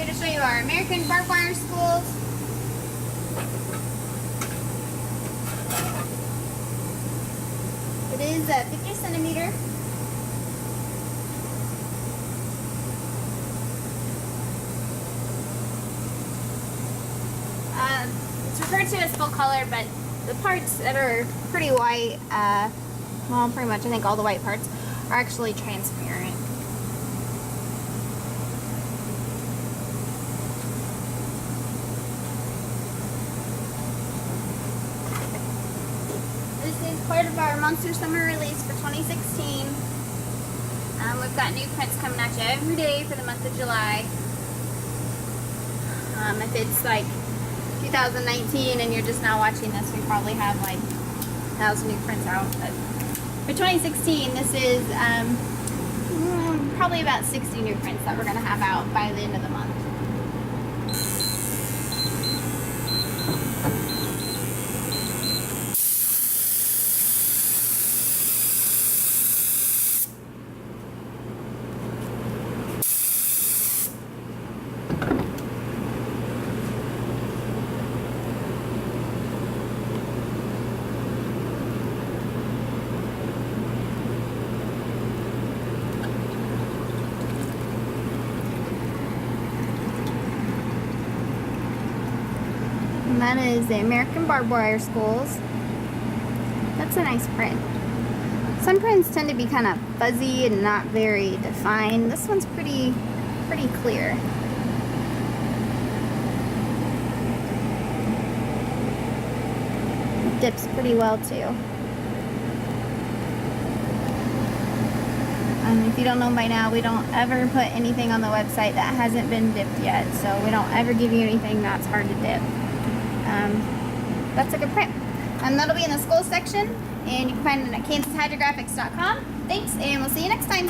here to show you our American barbed wire spools. It is a 50 centimeter. It's referred to as full color, but the parts that are pretty white, well, pretty much I think all the white parts are actually transparent. This is part of our Monster Summer release for 2016. We've got new prints coming at you every day for the month of July. If it's like 2019 and you're just now watching this, we probably have like 1,000 new prints out. But for 2016, this is probably about 60 new prints that we're going to have out by the end of the month. And that is the American barbed wire spools. That's a nice print. Some prints tend to be kind of fuzzy and not very defined. This one's pretty clear. It dips pretty well too. If you don't know by now, we don't ever put anything on the website that hasn't been dipped yet. So we don't ever give you anything that's hard to dip. That's a good print. That'll be in the school section, and you can find it at KansasHydrographics.com. Thanks, and we'll see you next time.